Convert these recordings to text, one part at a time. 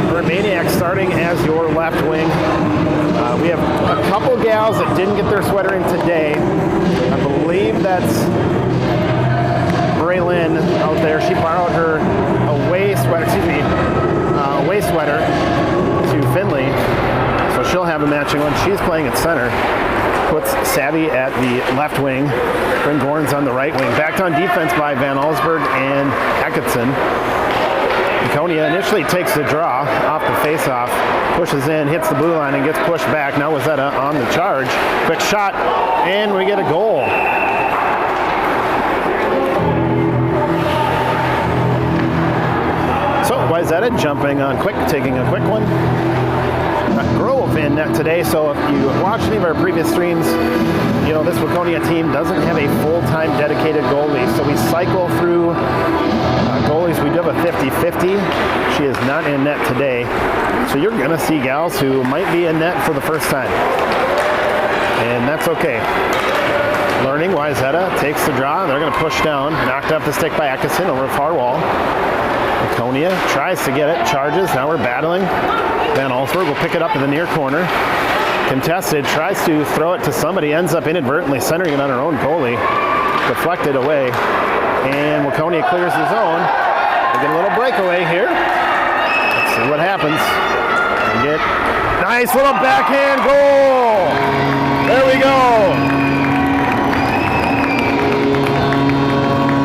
for Maniac starting as your left wing. We have a couple gals that didn't get their sweater in today. I believe that's Braylon out there. She borrowed her away sweater to Finley, so she'll have a matching one. She's playing at center. Puts Savvy at the left wing. Bryn Gorns on the right wing. Backed on defense by Van Allsburg and Atkinson. Waconia initially takes the draw off the face-off, pushes in, hits the blue line, and gets pushed back. Now Wayzata on the charge. Quick shot, and we get a goal. So Wayzata jumping on quick, taking a quick one. Grove in net today, so if you watch any of our previous streams, you know this Waconia team doesn't have a full-time dedicated goalie, so we cycle through goalies. We do have a 50-50. She is not in net today, so you're going to see gals who might be in net for the first time, and that's okay. Learning. Wayzata takes the draw. They're going to push down. Knocked off the stick by Atkinson over the far wall. Waconia tries to get it, charges. Now we're battling. Van Allsburg will pick it up in the near corner. Contested, tries to throw it to somebody, ends up inadvertently centering it on her own goalie. Deflected away, and Waconia clears the zone. We get a little breakaway here. Let's see what happens. We get nice little backhand goal. There we go.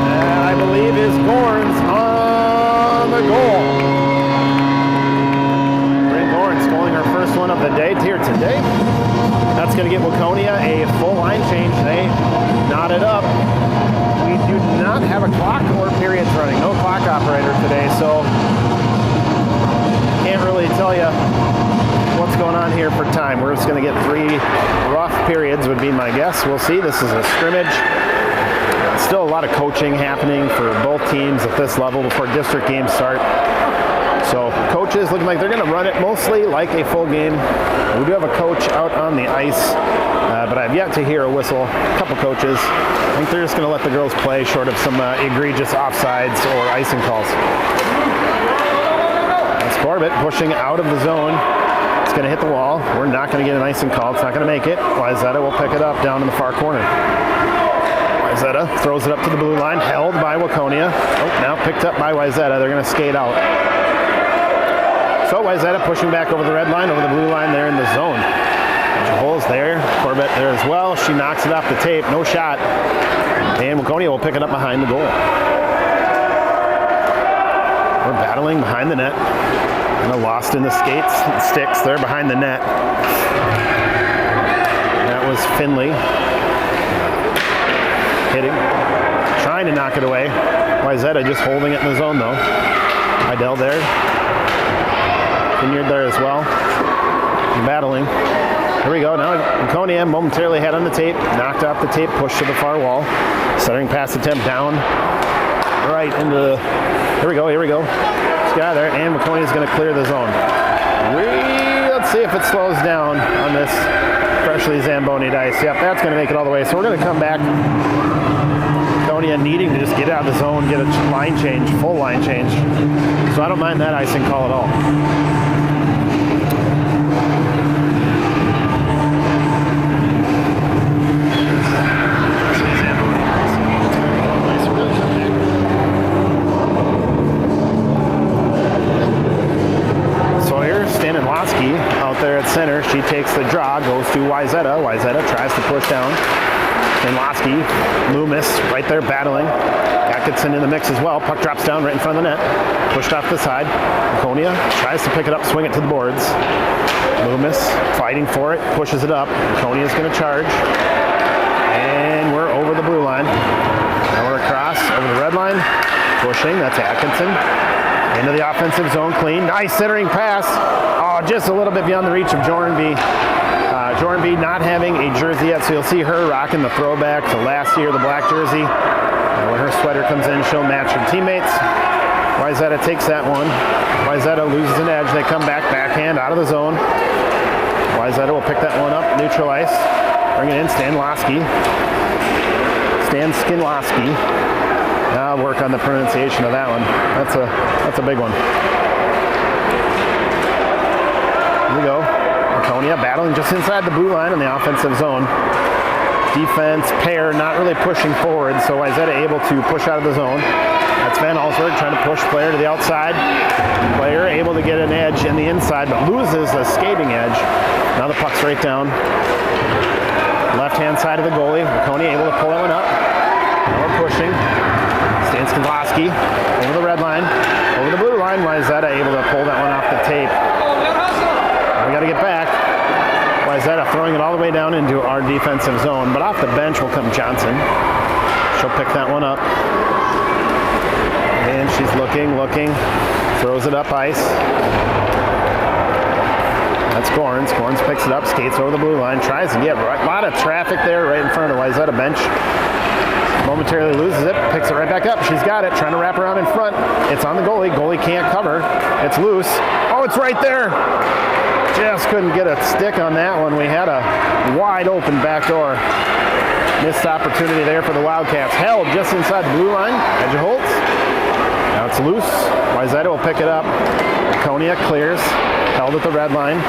And I believe is Gorns on the goal. First one of the day here today. That's going to give Waconia a full line change. They knot it up. We do not have a clock or periods running. No clock operator today, so can't really tell you what's going on here for time. We're just going to get 3 rough periods would be my guess. We'll see. This is a scrimmage. Still a lot of coaching happening for both teams at this level before district games start. So coaches looking like they're going to run it mostly like a full game. We do have a coach out on the ice, but I've yet to hear a whistle. A couple coaches. I think they're just going to let the girls play short of some egregious offsides or icing calls. That's Corbett pushing out of the zone. It's going to hit the wall. We're not going to get an icing call. It's not going to make it. Wayzata will pick it up down in the far corner. Wayzata throws it up to the blue line, held by Waconia. Oh, now picked up by Wayzata. They're going to skate out. So Wayzata pushing back over the red line, over the blue line there in the zone. Holes there, Corbett there as well. She knocks it off the tape, no shot. And Waconia will pick it up behind the goal. We're battling behind the net. And a lost in the sticks there behind the net. That was Finley. Hitting, trying to knock it away. Wayzata just holding it in the zone though. Idell there. Vineyard there as well. Battling. Here we go. Now Waconia momentarily had on the tape. Knocked off the tape. Pushed to the far wall. Centering pass attempt down. Right into the... Here we go. This guy there. And Waconia's going to clear the zone. Let's see if it slows down on this freshly Zamboni'd ice. Yep, that's going to make it all the way. So we're going to come back. Waconia needing to just get out of the zone, get a line change, full line change. So I don't mind that icing call at all. Out there at center, she takes the draw, goes to Wayzata. Wayzata tries to push down. Lasky, Loomis right there battling. Atkinson in the mix as well. Puck drops down right in front of the net. Pushed off the side. Waconia tries to pick it up, swing it to the boards. Loomis fighting for it, pushes it up. Waconia's going to charge. And we're over the blue line. Now we're across over the red line. Pushing, that's Atkinson. Into the offensive zone, clean. Nice centering pass. Oh, just a little bit beyond the reach of Jornby. Jornby not having a jersey yet, so you'll see her rocking the throwback to last year, the black jersey. And when her sweater comes in, she'll match her teammates. Wayzata takes that one. Wayzata loses an edge. They come back, backhand out of the zone. Wayzata will pick that one up, neutral ice. Bring it in, Stan Skinlowski. Now work on the pronunciation of that one. That's a big one. battling just inside the blue line in the offensive zone. Defense pair not really pushing forward, so Wayzata able to push out of the zone. That's Van Allsburg trying to push player to the outside. Player able to get an edge in the inside, but loses the skating edge. Now the puck's right down. Left-hand side of the goalie. Waconia able to pull that one up. Now we're pushing. Stansky over the red line, over the blue line. Wayzata able to pull that one off the tape. We got to get back. Wayzata throwing it all the way down into our defensive zone, but off the bench will come Johnson. She'll pick that one up. And she's looking, throws it up ice. That's Gorns. Gorns picks it up, skates over the blue line, tries to get a lot of traffic there right in front of the Wayzata bench. Momentarily loses it, picks it right back up. She's got it, trying to wrap around in front. It's on the goalie. Goalie can't cover. It's loose. Oh, it's right there. Just couldn't get a stick on that one. We had a wide open back door. Missed opportunity there for the Wildcats. Held just inside the blue line. Edge of Holtz. Now it's loose. Wayzata will pick it up. Waconia clears. Held at the red line.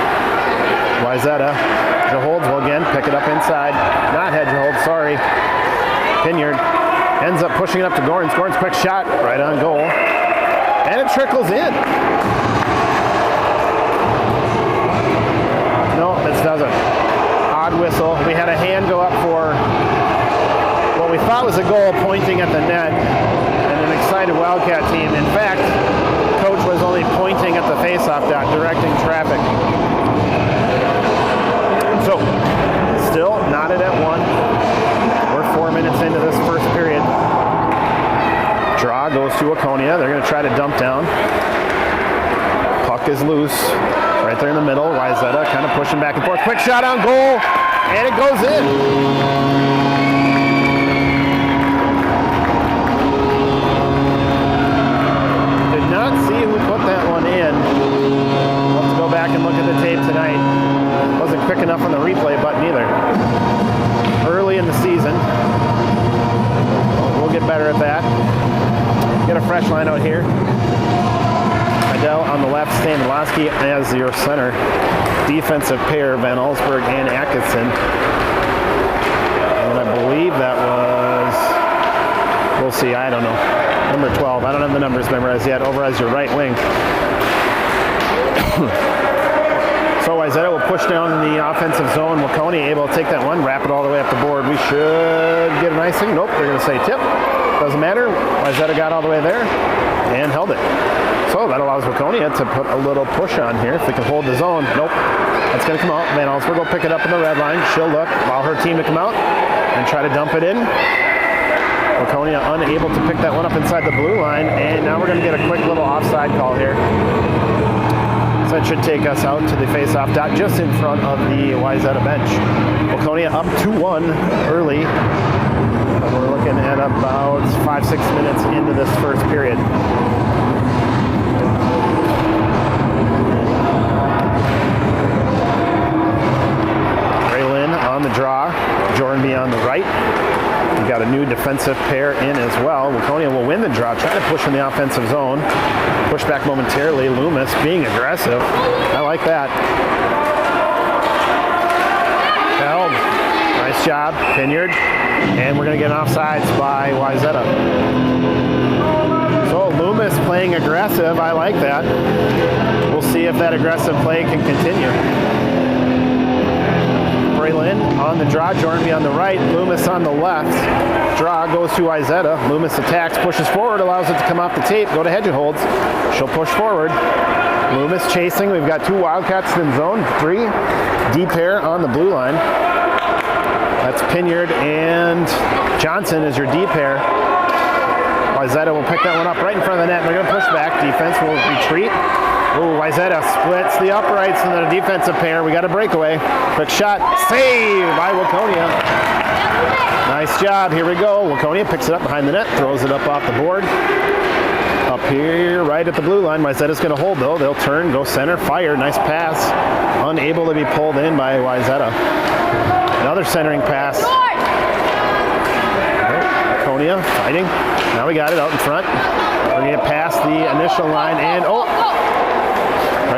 Wayzata. Hedgeholds will again pick it up inside. Not Hedgeholds, sorry. Pinyard ends up pushing it up to Gorns. Gorns quick shot right on goal. And it trickles in. No, this doesn't. Odd whistle. We had a hand go up for what we thought was a goal pointing at the net, and an excited Wildcat team. In fact, coach was only pointing at the faceoff dot, directing traffic. So, still knotted at 1. We're 4 minutes into this first period. Draw goes to Waconia. They're going to try to dump down. Puck is loose. Right there in the middle. Wayzata kind of pushing back and forth. Quick shot on goal. And it goes in. Did not see who put that one in. We'll have to go back and look at the tape tonight. Wasn't quick enough on the replay button either. Early in the season. We'll get better at that. Get a fresh line out here. Adele on the left, Stanislawski as your center. Defensive pair, Van Allsburg and Atkinson. And I believe that was, we'll see, I don't know. Number 12, I don't have the numbers memorized yet. Over as your right wing. So Wayzata will push down in the offensive zone. Waconia able to take that one, wrap it all the way up the board. We should get an icing. Nope, they're going to say tip. Doesn't matter. Wayzata got all the way there and held it. So that allows Waconia to put a little push on here. If they can hold the zone. Nope. That's going to come out. Van Allsburg will pick it up in the red line. She'll look, allow her team to come out and try to dump it in. Waconia unable to pick that one up inside the blue line. And now we're going to get a quick little offside call here. So that should take us out to the face-off dot just in front of the Wayzata bench. Waconia up 2-1 early. We're looking at about 5-6 minutes into this first period. Braylon on the draw. Jordanby on the right. We've got a new defensive pair in as well. Waconia will win the draw, trying to push in the offensive zone. Push back momentarily. Loomis being aggressive. I like that. Held. Nice job. Pinyard. And we're going to get an offsides by Wayzata. So Loomis playing aggressive. I like that. We'll see if that aggressive play can continue. Braylon on the draw. Jordanby on the right. Loomis on the left. Draw goes to Wayzata. Loomis attacks, pushes forward, allows it to come off the tape. Go to Hedgeholds. She'll push forward. Loomis chasing. We've got 2 Wildcats in zone. 3 D pair on the blue line. That's Pinyard and Johnson as your D pair. Wayzata will pick that one up right in front of the net. They're going to push back. Defense will retreat. Ooh, Wayzata splits the uprights and then a defensive pair. We got a breakaway. Quick shot. Save by Waconia. Nice job. Here we go. Waconia picks it up behind the net. Throws it up off the board. Up here, right at the blue line. Wayzata's going to hold, though. They'll turn, go center, fire. Nice pass. Unable to be pulled in by Wayzata. Another centering pass. Waconia fighting. Now we got it out in front. We're going to get past the initial line. And, oh!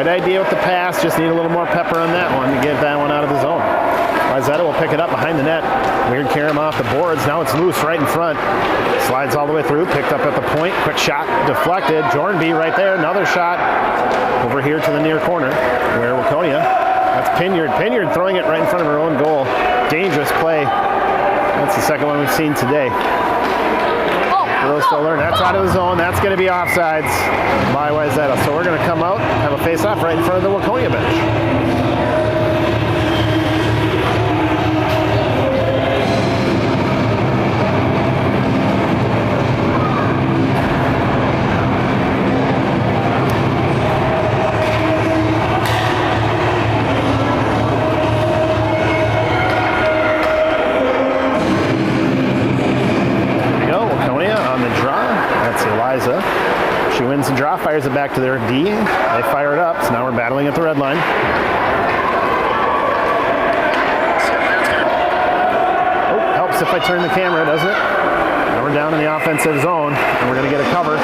Right idea with the pass, just need a little more pepper on that one to get that one out of the zone. Wayzata will pick it up behind the net. Weird carry him off the boards. Now it's loose right in front. Slides all the way through, picked up at the point. Quick shot, deflected. Jornby right there, another shot over here to the near corner where Waconia, that's Pinyard. Pinyard throwing it right in front of her own goal. Dangerous play. That's the second one we've seen today. Girls still learn. That's out of the zone. That's going to be offsides by Wayzata. So we're going to come out, have a face-off right in front of the Waconia bench. She wins the draw, fires it back to their D. They fire it up, so now we're battling at the red line. Oh, helps if I turn the camera, doesn't it? Now we're down in the offensive zone, and we're going to get a cover.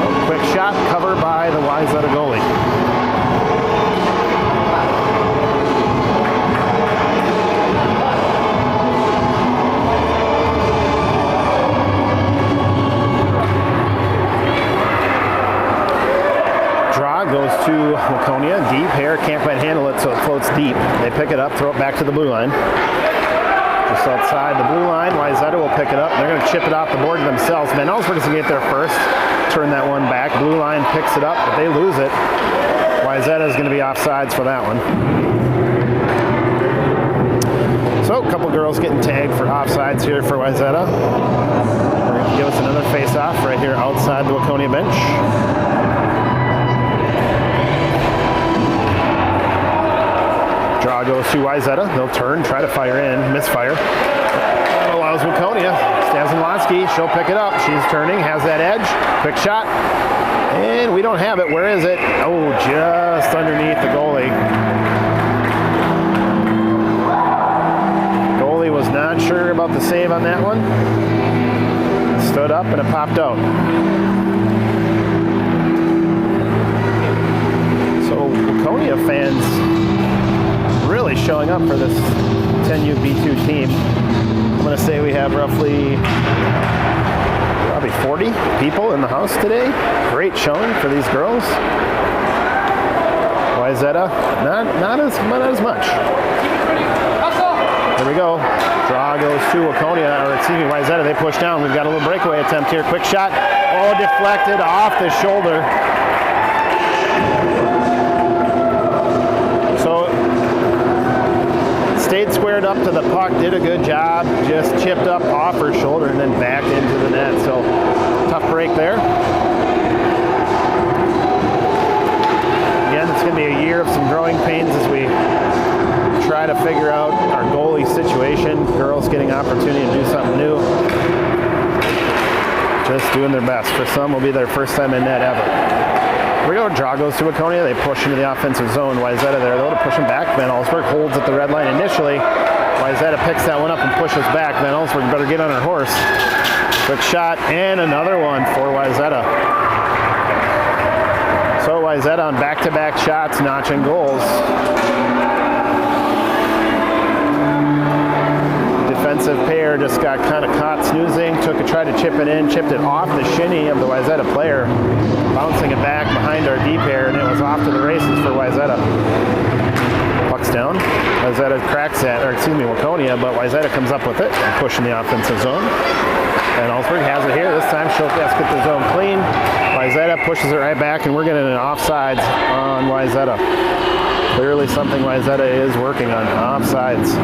Oh, quick shot, cover by the Wayzata goalie. Goes to Waconia, deep here, can't quite handle it, so it floats deep. They pick it up, throw it back to the blue line. Just outside the blue line, Wayzata will pick it up. They're going to chip it off the board themselves. Van Ellsburg is going to get there first, turn that one back. Blue line picks it up, but they lose it. Wayzata is going to be offsides for that one. So a couple girls getting tagged for offsides here for Wayzata. They're going to give us another face-off right here outside the Waconia bench. Draw goes to Wayzata. They'll turn, try to fire in, misfire. Allows Waconia. Stazanlowski, she'll pick it up. She's turning, has that edge. Quick shot. And we don't have it. Where is it? Oh, just underneath the goalie. Goalie was not sure about the save on that one. Stood up and it popped out. So Waconia fans really showing up for this 10U B2 team. I'm going to say we have roughly probably 40 people in the house today. Great showing for these girls. Wayzata, not as much. Here we go. Draw goes to Waconia, or excuse me, Wayzata. They push down. We've got a little breakaway attempt here. Quick shot. Oh, deflected off the shoulder. Stayed squared up to the puck, did a good job, just chipped up off her shoulder and then back into the net. So tough break there. Again, it's going to be a year of some growing pains as we try to figure out our goalie situation. Girls getting opportunity to do something new. Just doing their best. For some, will be their first time in net ever. Here we go. Draw goes to Waconia. They push into the offensive zone. Wayzata there, though, to push him back. Van Ellsburg holds at the red line initially. Wayzata picks that one up and pushes back. Van Ellsburg better get on her horse. Quick shot, and another one for Wayzata. So Wayzata on back-to-back shots, notching goals. Defensive pair just got kind of caught snoozing, tried to chip it in, chipped it off the shinny of the Wayzata player, bouncing it back behind our D pair, and it was off to the races for Wayzata. Puck's down. Wayzata cracks that, or excuse me, Waconia, but Wayzata comes up with it and pushing the offensive zone. And Ellsburg has it here. This time she'll get the zone clean. Wayzata pushes it right back, and we're getting an offsides on Wayzata. Clearly something Wayzata is working on, offsides.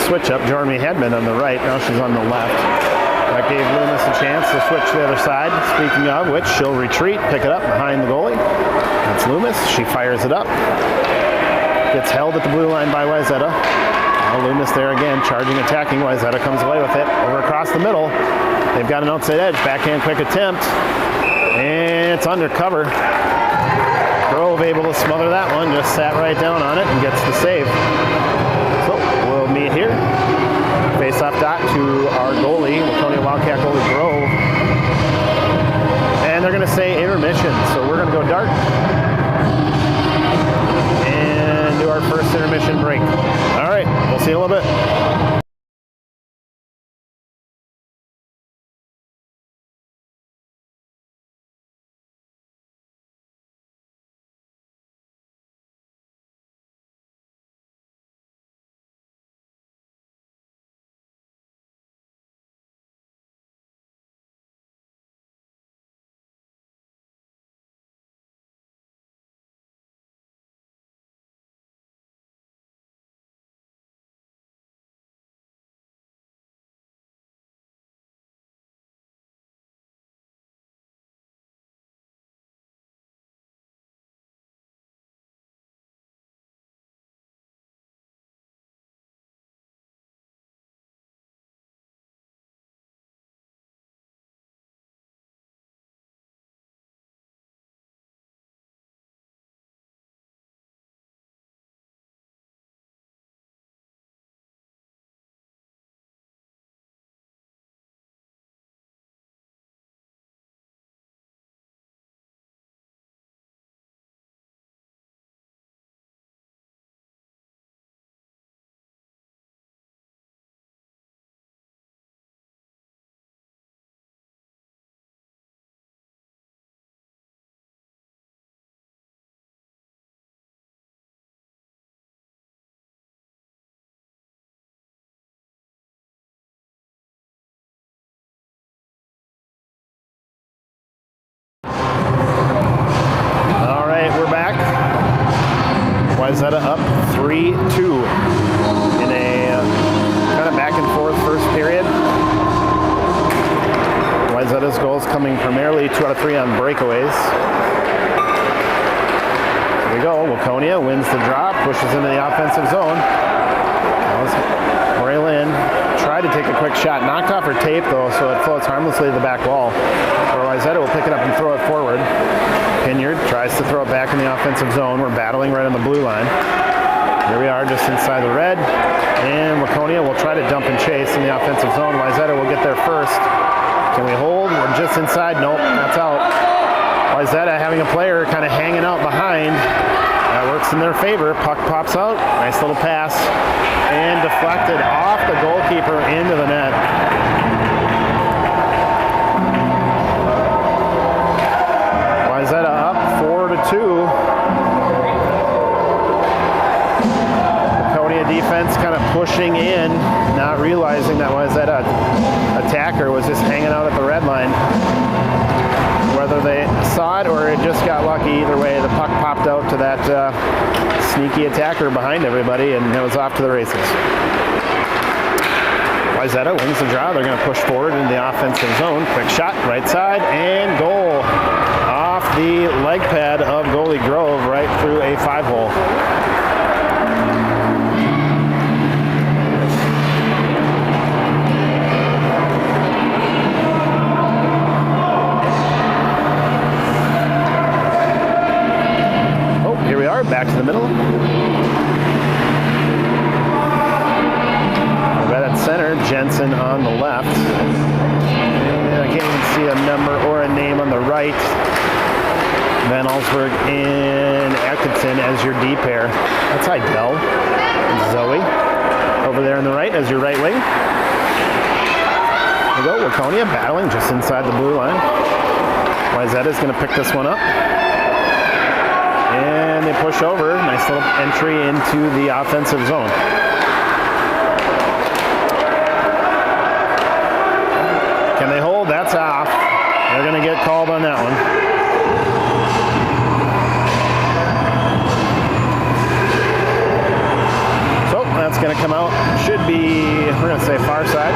Switch up. Jornby had been on the right. Now she's on the left. That gave Loomis a chance to switch to the other side. Speaking of which, she'll retreat, pick it up behind the goalie. That's Loomis. She fires it up. Gets held at the blue line by Wayzata. Now Loomis there again, charging, attacking. Wayzata comes away with it. Over across the middle. They've got an outside edge. Backhand quick attempt. And it's undercover. Grove able to smother that one, just sat right down on it and gets the save. So we'll meet here. Face-off dot to our goalie, Waconia Wildcat goalie Grove. And they're going to say intermission, so we're going to go dart and do our first intermission break. All right, we'll see you in a little bit. Wayzata up 3-2 in a kind of back and forth first period. Wayzata's goals coming primarily 2 out of 3 on breakaways. Here we go. Waconia wins the drop, pushes into the offensive zone. Braylon tried to take a quick shot, knocked off her tape though, so it floats harmlessly to the back wall. Wayzata will pick it up and throw it forward. Pinyard tries to throw it back in the offensive zone. We're battling right on the blue line. Here we are just inside the red. And Waconia will try to dump and chase in the offensive zone. Wayzata will get there first. Can we hold? We're just inside. Nope, that's out. Wayzata having a player kind of hanging out behind. That works in their favor. Puck pops out. Nice little pass. And deflected off the goalkeeper into the net. Wayzata up 4-2. Waconia defense kind of pushing in, not realizing that Wayzata attacker was just hanging out at the red line. Whether they saw it or it just got lucky, either way, the puck popped out to that sneaky attacker behind everybody, and it was off to the races. Wayzata wins the draw. They're going to push forward into the offensive zone. Quick shot, right side, and goal. Off the leg pad of goalie Grove, right through a 5-hole. Oh, here we are, back to the middle. Right at center, Jensen on the left. And I can't even see a number or a name on the right. Van Allsburg and Atkinson as your D pair. That's Idell. Zoe over there on the right as your right wing. There we go. Waconia battling just inside the blue line. Wayzata's going to pick this one up. And they push over. Nice little entry into the offensive zone. Can they hold? That's off. They're going to get called on that one. That's going to come out. Should be, we're going to say far side.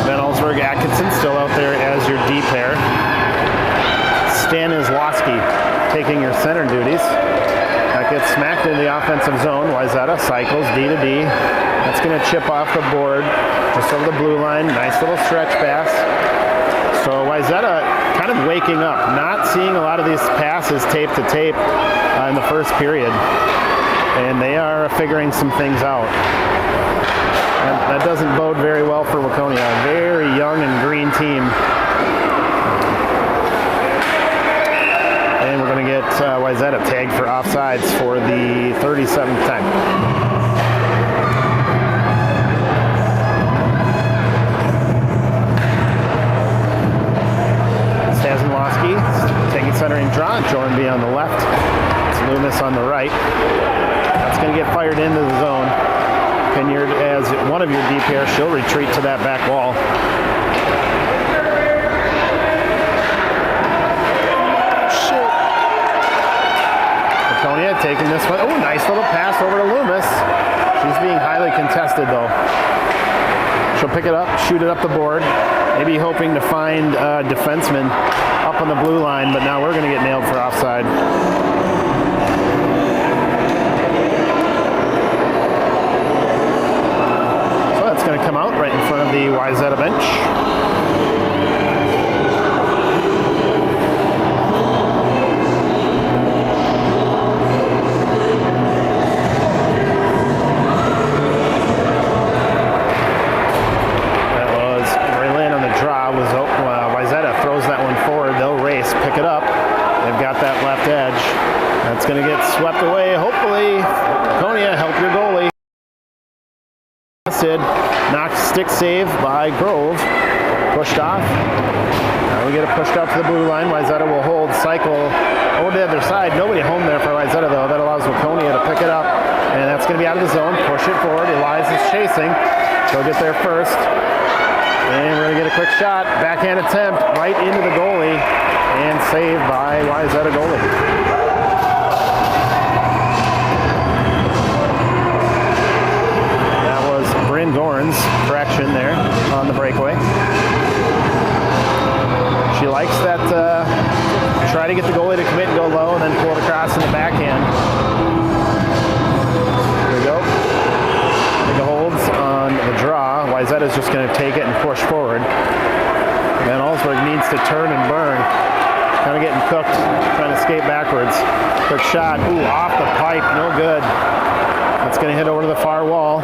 Van Allsburg Atkinson still out there as your D pair. Stanislavski taking your center duties. That gets smacked in the offensive zone. Wayzata cycles D to D. That's going to chip off the board just over the blue line. Nice little stretch pass. So Wayzata kind of waking up, not seeing a lot of these passes tape to tape in the first period. And they are figuring some things out. And that doesn't bode very well for Waconia. A very young and green team. And we're going to get Wayzata tagged for offsides for the 37th time. Taking centering draw, Jornby on the left. It's Loomis on the right. That's going to get fired into the zone. Pinyard as one of your deep pairs. She'll retreat to that back wall. Shoot. Waconia taking this one. Oh, nice little pass over to Loomis. She's being highly contested though. She'll pick it up, shoot it up the board. Maybe hoping to find a defenseman up on the blue line, but now we're going to get nailed for offside. So that's going to come out right in front of the Wayzata bench. Pick it up. They've got that left edge. That's going to get swept away. Hopefully, Waconia, help your goalie. Knocked stick save by Grove. Pushed off. Now we get it pushed out to the blue line. Wayzata will hold, cycle over to the other side. Nobody home there for Wayzata though. That allows Waconia to pick it up. And that's going to be out of the zone. Push it forward. Eliza's chasing. She'll get there first. And we're going to get a quick shot. Backhand attempt right into the goalie. And saved by Wayzata goalie. That was Bryn Gorn's correction there on the breakaway. She likes that, try to get the goalie to commit and go low and then pull it across in the backhand. There we go. Big holds on the draw. Wayzata's just going to take it and push forward. Van Allsburg needs to turn and burn. Kind of getting cooked, trying to skate backwards. Quick shot, ooh, off the pipe, no good. That's going to hit over to the far wall.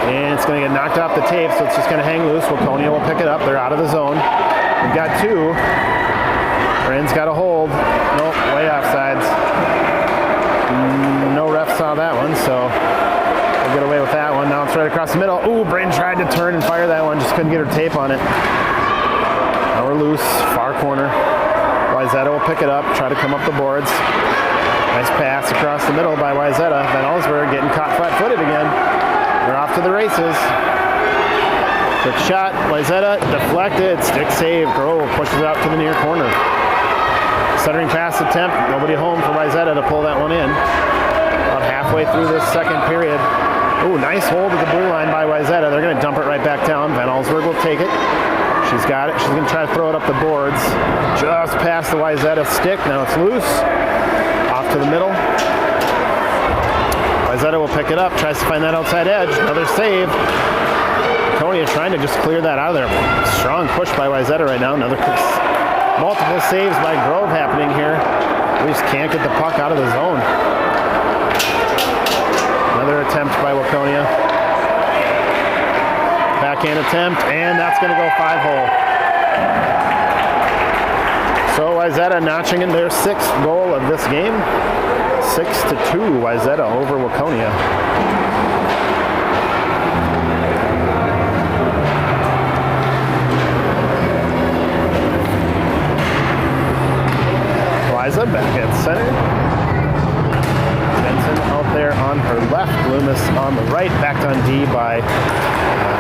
And it's going to get knocked off the tape, so it's just going to hang loose. Waconia will pick it up. They're out of the zone. We've got two. Bryn's got a hold. Nope, way offsides. No ref saw that one, so we'll get away with that one. Now it's right across the middle. Ooh, Bryn tried to turn and fire that one, just couldn't get her tape on it. Now we're loose, far corner. Wayzata will pick it up, try to come up the boards. Nice pass across the middle by Wayzata. Van Allsburg getting caught flat-footed again. They're off to the races. Quick shot, Wayzata deflected, stick save. Grove pushes it out to the near corner. Centering pass attempt, nobody home for Wayzata to pull that one in. About halfway through this second period. Ooh, nice hold at the blue line by Wayzata. They're going to dump it right back down. Van Allsburg will take it. She's got it. She's going to try to throw it up the boards. Just past the Wayzata stick. Now it's loose. Off to the middle. Wayzata will pick it up. Tries to find that outside edge. Another save. Waconia trying to just clear that out of there. Strong push by Wayzata right now. Another multiple saves by Grove happening here. We just can't get the puck out of the zone. Another attempt by Waconia. Backhand attempt, and that's going to go 5-hole. So Wayzata notching in their 6th goal of this game. 6-2, Wayzata over Waconia. Liza back at center. Benson out there on her left. Loomis on the right. Backed on D by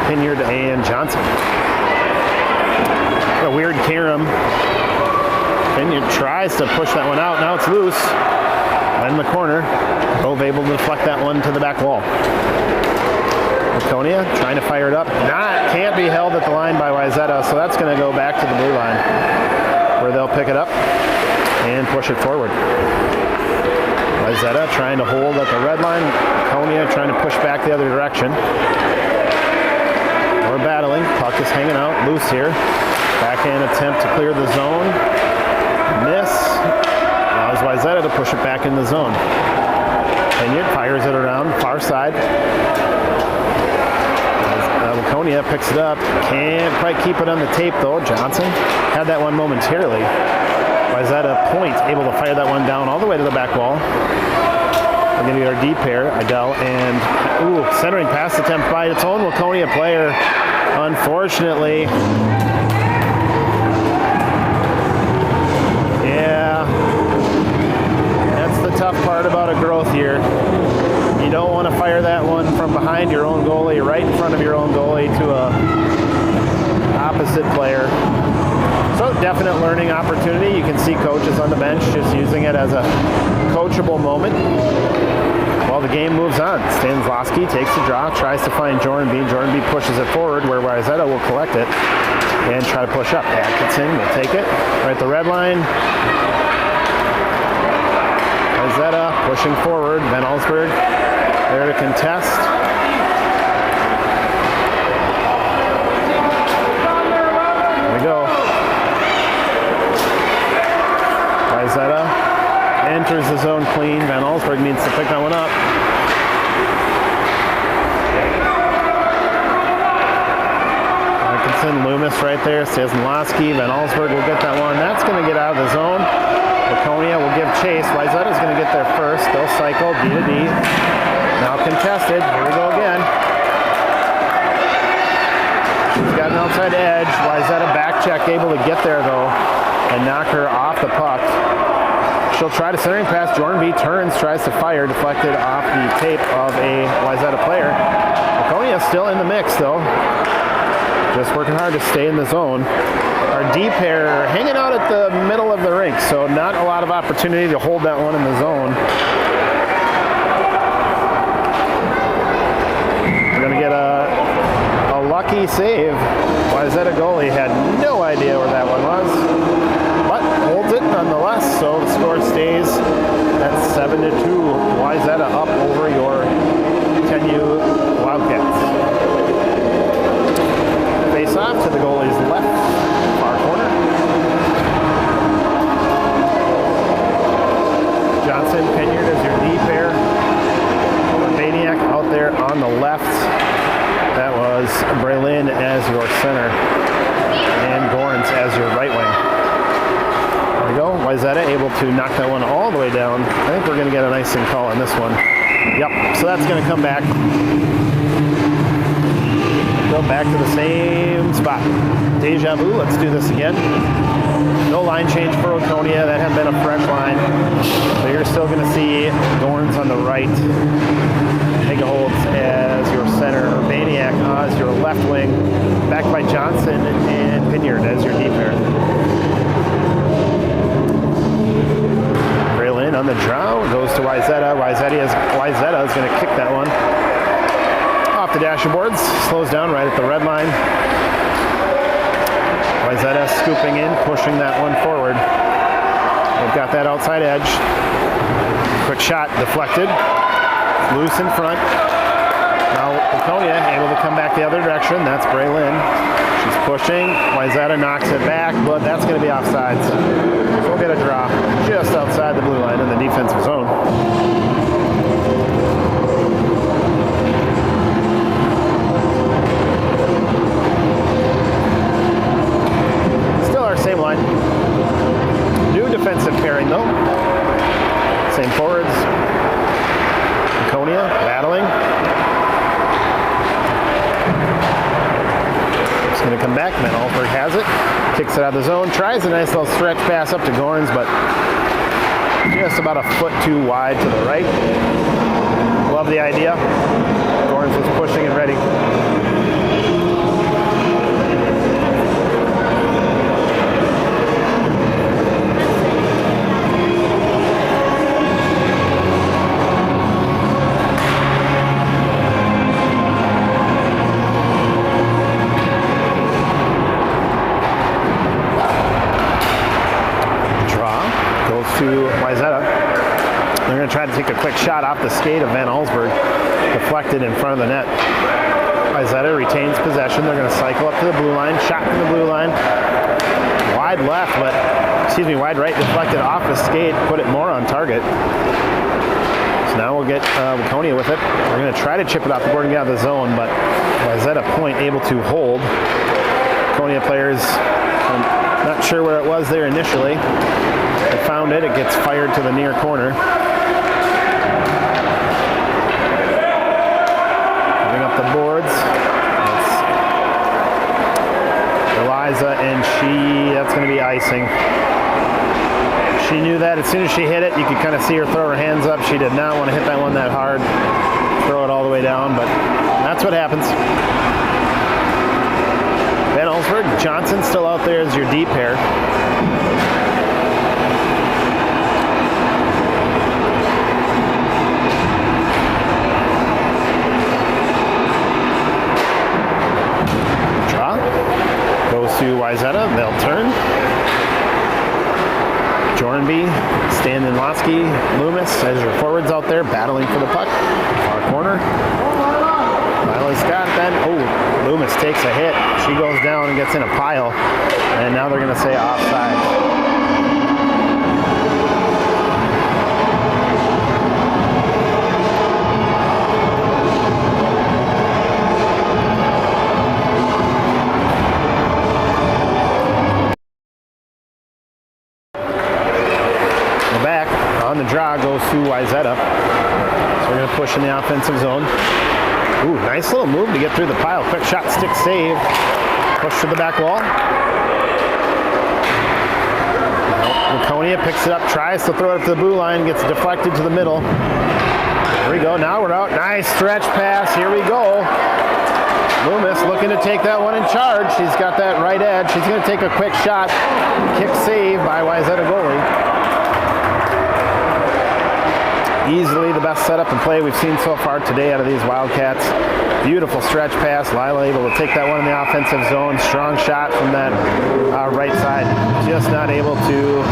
Pinyard and Johnson. A weird carom. Pinyard tries to push that one out. Now it's loose. In the corner. Both able to deflect that one to the back wall. Waconia trying to fire it up. Can't be held at the line by Wayzata, so that's going to go back to the blue line where they'll pick it up and push it forward. Wayzata trying to hold at the red line. Waconia trying to push back the other direction. We're battling. Puck is hanging out loose here. Backhand attempt to clear the zone. Miss. Allows Wayzata to push it back in the zone. Pinyard fires it around far side. Waconia picks it up. Can't quite keep it on the tape though. Johnson had that one momentarily. Wayzata point able to fire that one down all the way to the back wall. We're going to get our D pair, Idell, and centering pass attempt by its own Waconia player. Unfortunately, yeah, that's the tough part about a growth year. You don't want to fire that one from behind your own goalie, right in front of your own goalie to a opposite player. So definite learning opportunity. You can see coaches on the bench just using it as a coachable moment. While the game moves on, Stanislavski takes the draw, tries to find Jordan B. Jordan B pushes it forward where Wayzata will collect it and try to push up. Atkinson will take it right at the red line. Wayzata pushing forward. Van Allsburg there to contest. There we go. Wayzata enters the zone clean. Van Allsburg needs to pick that one up. Atkinson, Loomis right there. Stanislavski. Van Allsburg will get that one. That's going to get out of the zone. Waconia will give chase. Wayzata's going to get there first. They'll cycle D to D. Now contested. Here we go again. She's got an outside edge. Wayzata back check, able to get there though and knock her off the puck. She'll try to centering pass. Jordan B turns, tries to fire, deflected off the tape of a Wayzata player. Waconia still in the mix though. Just working hard to stay in the zone. Our D pair hanging out at the middle of the rink, so not a lot of opportunity to hold that one in the zone. We're gonna get a lucky save. Wayzata goalie had no idea where that one was, but holds it nonetheless. So the score stays at 7-2. Wayzata up over your 10U Wildcats. Face off to the goalie's left, far corner. Johnson, Pinyard as your D pair. Maniac out there on the left. That was Brelin as your center. And Gorns as your right wing. There we go. Wayzata able to knock that one all the way down. I think we're going to get an icing call on this one. Yep, so that's going to come back. Go back to the same spot. Deja vu, let's do this again. No line change for Waconia. That had been a fresh line. So you're still going to see Dorns on the right. Holds as your center. Urbaniak as your left wing. Backed by Johnson and Pinyard as your D pair. Braylin on the draw. Goes to Wayzata. Wayzata is going to kick that one off the dashboards. Slows down right at the red line. Wayzata scooping in, pushing that one forward. They've got that outside edge. Quick shot deflected. Loose in front. Now Waconia able to come back the other direction. That's Braylin. She's pushing. Wayzata knocks it back, but that's going to be offsides. So we'll get a draw just outside the blue line in the defensive zone. Still our same line. New defensive pairing though. Same forwards. Waconia battling. It's going to come back. Van Allsburg has it. Kicks it out of the zone. Tries a nice little stretch pass up to Gorns, but just about a foot too wide to the right. Love the idea. Gorns was pushing and ready. To Wayzata. They're going to try to take a quick shot off the skate of Van Allsburg. Deflected in front of the net. Wayzata retains possession. They're going to cycle up to the blue line. Shot from the blue line. Wide left, wide right. Deflected off the skate. Put it more on target. So now we'll get Waconia with it. We're going to try to chip it off the board and get out of the zone, but Wayzata point able to hold. Waconia players, I'm not sure where it was there initially. They found it. It gets fired to the near corner. Bring up the boards. That's Eliza, and that's going to be icing. She knew that as soon as she hit it. You could kind of see her throw her hands up. She did not want to hit that one that hard, throw it all the way down, but that's what happens. Van Allsburg, Johnson still out there as your deep pair. Draw. Goes to Wayzata. They'll turn. Jornby, Stanislavski, Loomis as your forwards out there battling for the puck. Far corner. Miley Scott then. Oh, Loomis takes a hit. She goes down and gets in a pile. And now they're going to say offside. Back on the draw goes to Wayzata. So we're going to push in the offensive zone. Ooh, nice little move to get through the pile. Quick shot, stick save. Push to the back wall. Waconia picks it up, tries to throw it up to the blue line, gets deflected to the middle. Here we go, now we're out. Nice stretch pass, here we go. Loomis looking to take that one in charge. She's got that right edge. She's going to take a quick shot. Kick save by Wayzata goalie. Easily the best setup and play we've seen so far today out of these Wildcats. Beautiful stretch pass. Lila able to take that one in the offensive zone. Strong shot from that right side. Just not able to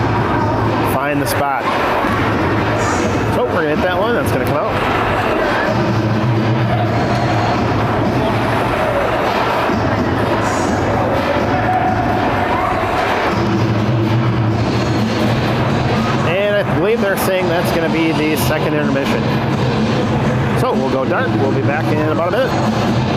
find the spot. So we're going to hit that one. That's going to come out. I believe they're saying that's going to be the second intermission. So we'll go dark. We'll be back in about a minute.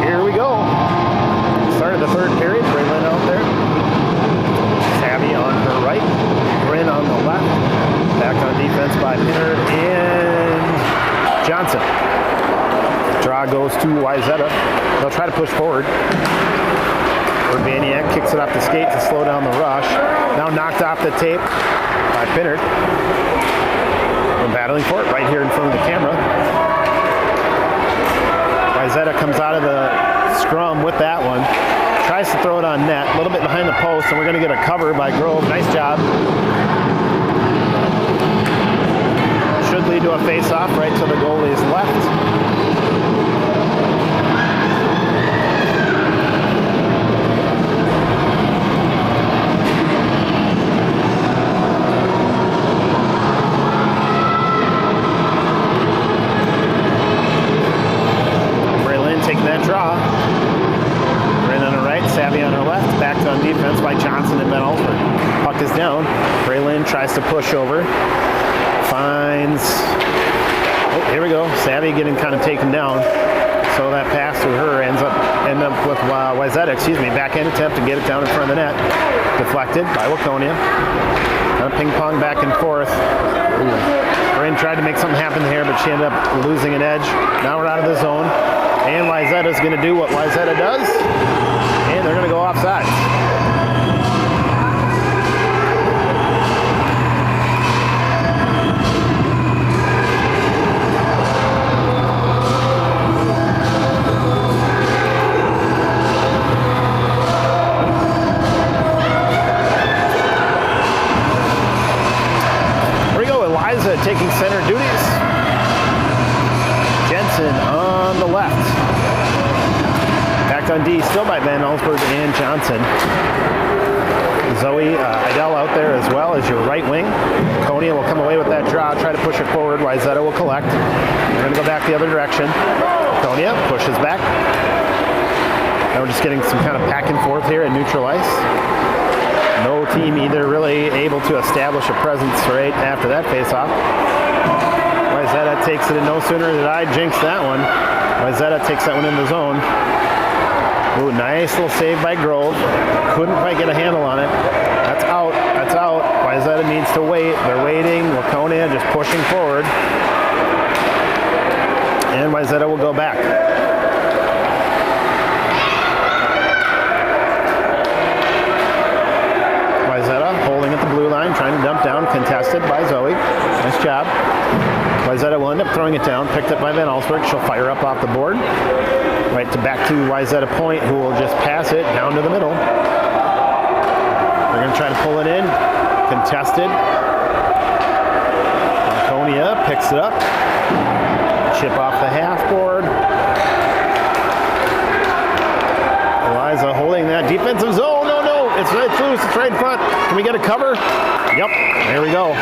Here we go. Start of the third period. Braylon out there. Savvy on her right. Bryn on the left. Back on defense by Pinard and Johnson. Draw goes to Wayzata. They'll try to push forward. Urbaniak kicks it off the skate to slow down the rush. Now knocked off the tape by Pinard. We're battling for it right here in front of the camera. Wayzata comes out of the scrum with that one. Tries to throw it on net, a little bit behind the post, and we're going to get a cover by Grove. Nice job. Should lead to a face-off right to the goalie's left. Taking that draw. Braylon on the right, Savvy on our left. Backed on defense by Johnson and Ben Alford. Puck is down. Braylon tries to push over. Finds... Oh, here we go. Savvy getting kind of taken down. So that pass to her ends up with Wayzata, backhand attempt to get it down in front of the net. Deflected by Waconia. Kind of ping pong back and forth. Bryn tried to make something happen here, but she ended up losing an edge. Now we're out of the zone. And Wayzata's going to do what Wayzata does, and they're going to go offside. Here we go, Eliza taking center duties. Jensen on the left. Back on D, still by Van Ellsberg and Johnson. Zoe Idell out there as well as your right wing. Waconia will come away with that draw, try to push it forward. Wayzata will collect. We're going to go back the other direction. Waconia pushes back. Now we're just getting some kind of back and forth here at neutral ice. No team either really able to establish a presence right after that faceoff. Wayzata takes it, and no sooner did I jinx that one. Wayzata takes that one in the zone. Ooh, nice little save by Grove. Couldn't quite get a handle on it. That's out. That's out. Wayzata needs to wait. They're waiting. Waconia just pushing forward. And Wayzata will go back. Wayzata holding at the blue line, trying to dump down, contested by Zoe. Nice job. Wayzata will end up throwing it down, picked up by Van Allsburg. She'll fire up off the board. Right to back to Wayzata Point, who will just pass it down to the middle. They're going to try to pull it in. Contested. Waconia picks it up. Chip off the half board. Eliza holding that defensive zone. No, no, it's right loose. It's right in front. Can we get a cover? Yep, there we go.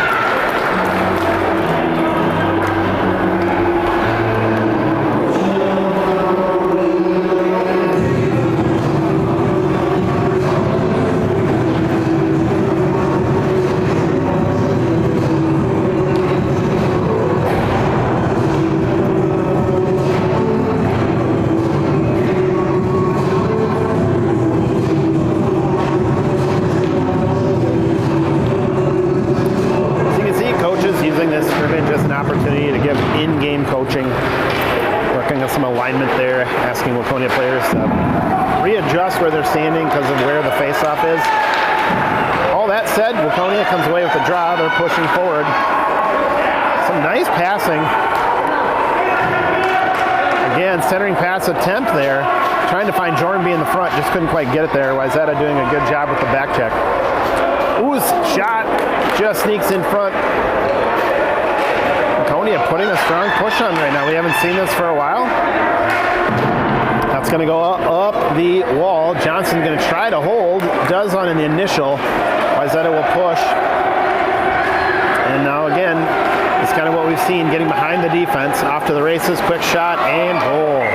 In-game coaching, working on some alignment there, asking Waconia players to readjust where they're standing because of where the face-off is. All that said, Waconia comes away with a draw. They're pushing forward. Some nice passing. Again, centering pass attempt there. Trying to find Jordan in the front, just couldn't quite get it there. Wayzata doing a good job with the back check. Ooh's shot just sneaks in front. Waconia putting a strong push on right now. We haven't seen this for a while. That's going to go up the wall. Johnson going to try to hold. Does on an initial. Wayzata will push. And now again, it's kind of what we've seen, getting behind the defense. Off to the races, quick shot, and goal.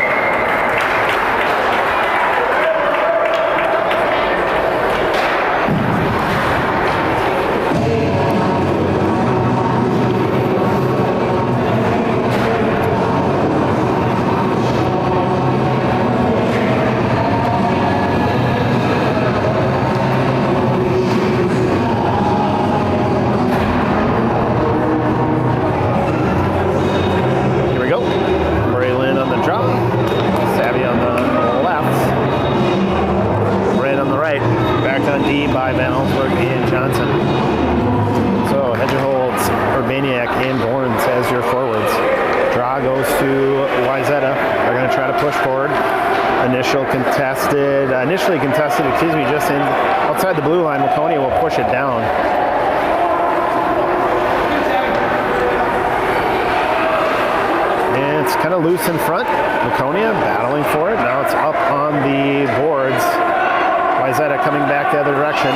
Initially contested, excuse me, just outside the blue line. Waconia will push it down. And it's kind of loose in front. Waconia battling for it. Now it's up on the boards. Wayzata coming back the other direction.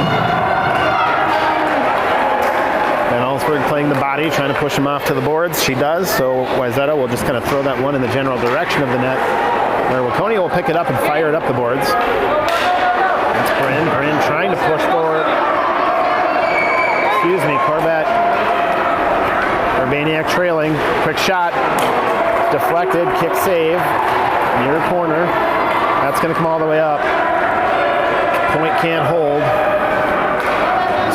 Van Allsburg playing the body, trying to push him off to the boards. She does, so Wayzata will just kind of throw that one in the general direction of the net, where Waconia will pick it up and fire it up the boards. It's Bryn trying to push forward. Excuse me, Corbett. Urbaniak trailing. Quick shot. Deflected. Kick save. Near corner. That's going to come all the way up. Point can't hold.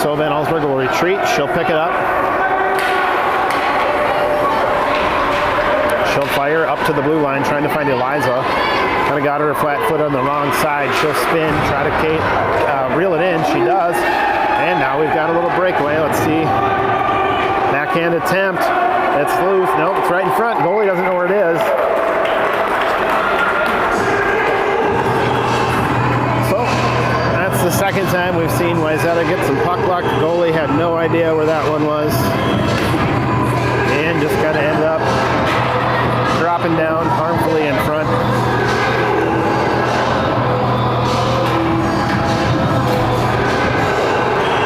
So Van Allsburg will retreat. She'll pick it up. She'll fire up to the blue line, trying to find Eliza. Kind of got her flat foot on the wrong side. She'll spin, try to reel it in. She does. And now we've got a little breakaway. Let's see. Backhand attempt. It's loose. Nope, it's right in front. Goalie doesn't know where it is. So that's the second time we've seen Wayzata get some puck luck. The goalie had no idea where that one was. And just kind of ended up dropping down harmfully in front.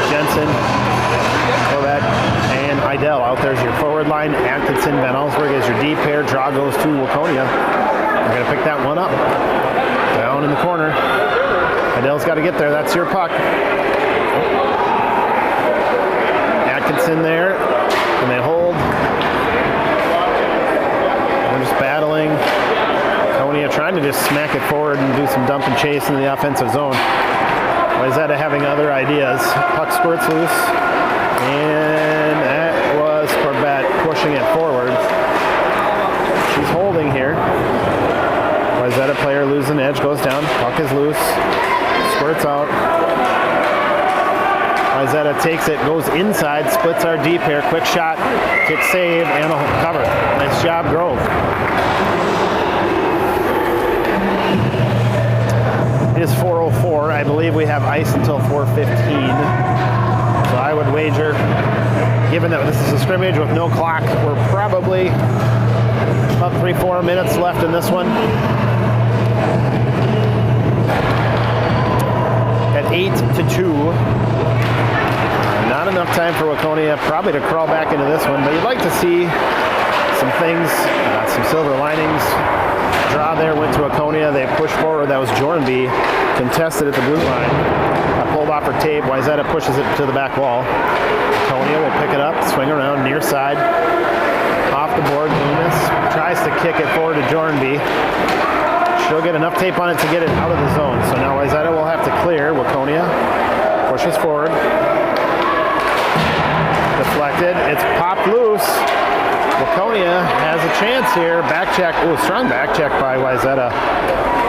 Jensen, Corvette, and Idell. Out there's your forward line. Atkinson, Van Allsburg as your D pair. Draw goes to Waconia. They're going to pick that one up. Down in the corner. Idell's got to get there. That's your puck. Atkinson there. And they hold. Battling. Waconia trying to just smack it forward and do some dump and chase in the offensive zone. Wayzata having other ideas. Puck squirts loose. And that was Corbett pushing it forward. She's holding here. Wayzata player losing edge, goes down. Puck is loose. Squirts out. Wayzata takes it, goes inside, splits our D pair, quick shot, kick save, and a cover. Nice job, Grove. It is 4:04. I believe we have ice until 4:15. So I would wager, given that this is a scrimmage with no clock, we're probably about 3-4 minutes left in this one. At 8-2. Not enough time for Waconia probably to crawl back into this one, but you'd like to see some things, some silver linings. Draw there went to Waconia. They pushed forward. That was Jornby, contested at the blue line. Pulled off her tape. Wayzata pushes it to the back wall. Waconia will pick it up, swing around near side. Off the board, Loomis tries to kick it forward to Jornby. She'll get enough tape on it to get it out of the zone. So now Wayzata will have to clear. Waconia pushes forward. Deflected. It's popped loose. Waconia has a chance here. Back check. Ooh, strong back check by Wayzata.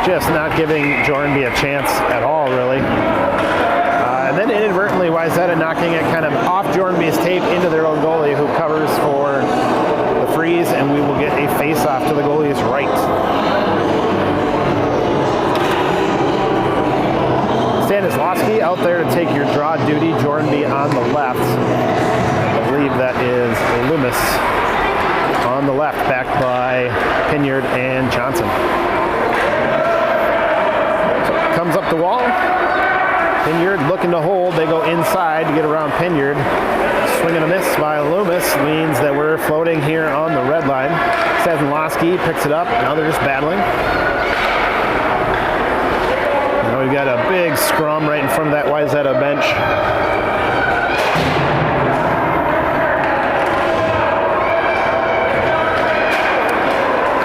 Just not giving Jornby a chance at all, really. And then inadvertently, Wayzata knocking it kind of off Jornby's tape into their own goalie, who covers for the freeze, and we will get a face-off to the goalie's right. Stanislavski out there to take your draw duty. Jornby on the left. I believe that is Loomis on the left, backed by Pinyard and Johnson. Comes up the wall. Pinyard looking to hold. They go inside to get around Pinyard. Swing and a miss by Loomis means that we're floating here on the red line. Stanislavski picks it up. Now they're just battling. Now we've got a big scrum right in front of that Wayzata bench.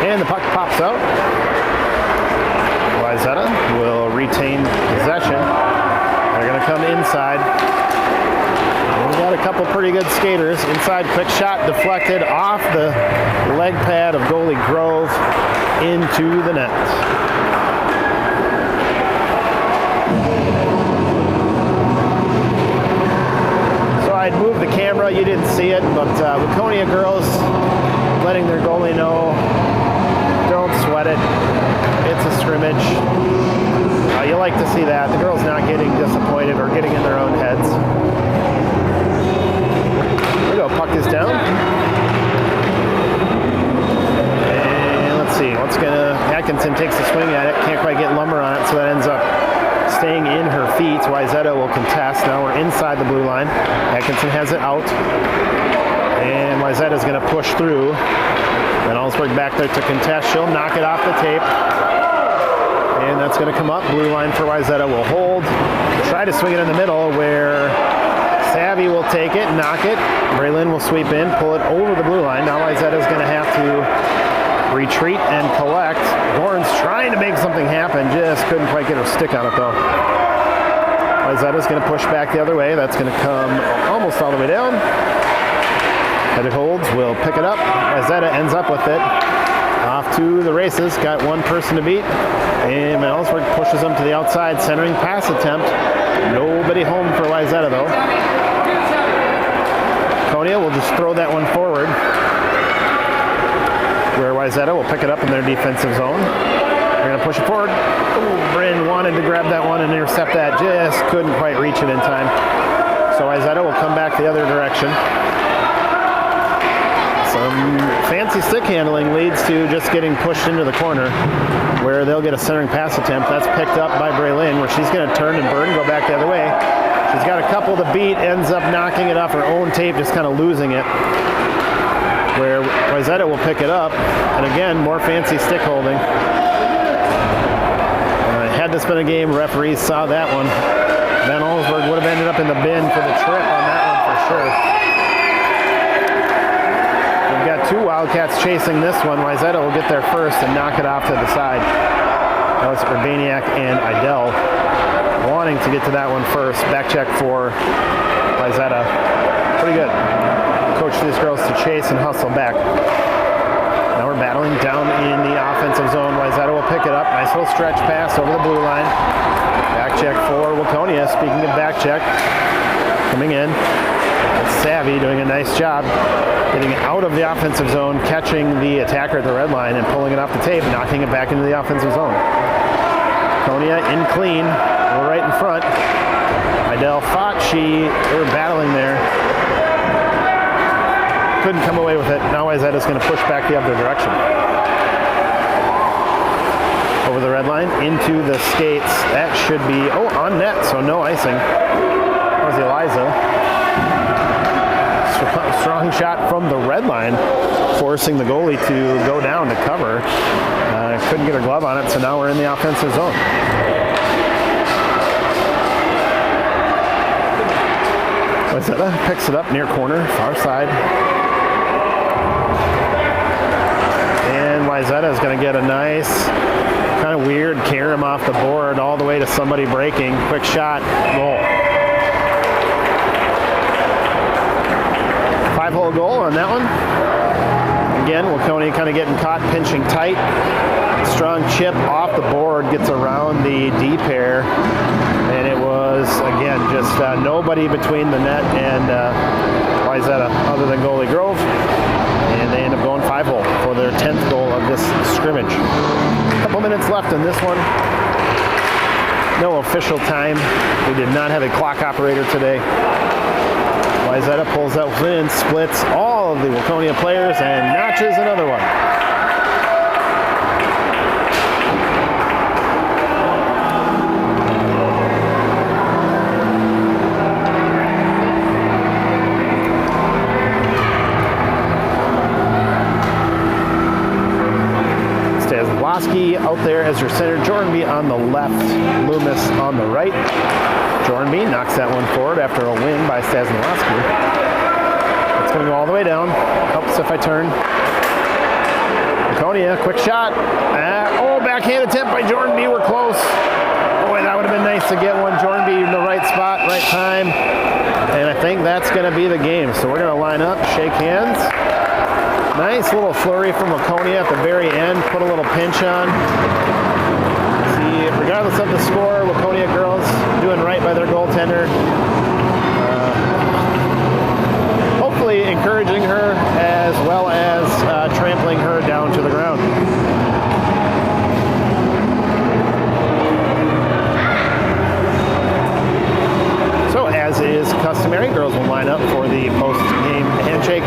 And the puck pops out. Wayzata will retain possession. They're going to come inside. We've got a couple pretty good skaters. Inside, quick shot deflected off the leg pad of goalie Grove into the net. So I'd move the camera. You didn't see it, but Waconia girls letting their goalie know, don't sweat it. It's a scrimmage. like to see that. The girls not getting disappointed or getting in their own heads. There we go, puck is down. And let's see, Atkinson takes a swing at it, can't quite get Lumber on it, so that ends up staying in her feet. Wayzata will contest. Now we're inside the blue line. Atkinson has it out. And Wayzata's going to push through. Then Allsburg back there to contest. She'll knock it off the tape. And that's going to come up. Blue line for Wayzata will hold. Try to swing it in the middle where Savvy will take it, knock it. Braylon will sweep in, pull it over the blue line. Now Wayzata's going to have to retreat and collect. Gorn's trying to make something happen, just couldn't quite get her stick on it though. Wayzata's going to push back the other way. That's going to come almost all the way down. Headed holds, will pick it up. Wayzata ends up with it. Off to the races, got one person to beat. And Ellsworth pushes them to the outside, centering pass attempt. Nobody home for Wayzata though. Waconia will just throw that one forward, where Wayzata will pick it up in their defensive zone. They're going to push it forward. Ooh, Bryn wanted to grab that one and intercept that, just couldn't quite reach it in time. So Wayzata will come back the other direction. Some fancy stick handling leads to just getting pushed into the corner, where they'll get a centering pass attempt. That's picked up by Braylon, where she's going to turn and burn, go back the other way. She's got a couple to beat, ends up knocking it off her own tape, just kind of losing it. Where Wayzata will pick it up, and again, more fancy stick holding. Had this been a game, referees saw that one. Van Allsburg would have ended up in the bin for the trip on that one for sure. We've got two Wildcats chasing this one. Wayzata will get there first and knock it off to the side. That was Urbaniak and Idell wanting to get to that one first. Back check for Wayzata. Pretty good. Coach these girls to chase and hustle back. Now we're battling down in the offensive zone. Wayzata will pick it up. Nice little stretch pass over the blue line. Back check for Waconia. Speaking of back check, coming in. It's Savvy doing a nice job getting out of the offensive zone, catching the attacker at the red line and pulling it off the tape, knocking it back into the offensive zone. Waconia in clean. We're right in front. Idell fought. They were battling there. Couldn't come away with it. Now Wayzata's going to push back the other direction. Over the red line, into the skates. That should be, on net, so no icing. That was Eliza. Strong shot from the red line, forcing the goalie to go down to cover. Couldn't get her glove on it, so now we're in the offensive zone. Wayzata picks it up near corner, far side. And Wayzata is going to get a nice, kind of weird carom off the board all the way to somebody breaking. Quick shot, goal. 5-hole goal on that one. Again, Waconia kind of getting caught, pinching tight. Strong chip off the board, gets around the D pair. And it was, again, just nobody between the net and Wayzata other than goalie Grove. And they end up going 5-hole for their 10th goal of this scrimmage. A couple minutes left in this one. No official time. We did not have a clock operator today. Wayzata pulls that in, splits all of the Waconia players, and notches another one. Stazlowski out there as your center. Jordanby on the left, Loomis on the right. Jordanby knocks that one forward after a win by Stazlowski. It's going to go all the way down. Helps if I turn. Waconia, quick shot. Backhand attempt by Jordanby. We're close. Boy, that would have been nice to get one. Jordanby in the right spot, right time. And I think that's going to be the game. So we're going to line up, shake hands. Nice little flurry from Waconia at the very end. Put a little pinch on. See, regardless of the score, Waconia girls doing right by their goaltender. Hopefully encouraging her as well as trampling her down to the ground. is customary, girls will line up for the post-game handshake.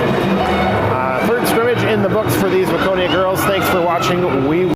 Third scrimmage in the books for these Waconia girls. Thanks for watching. We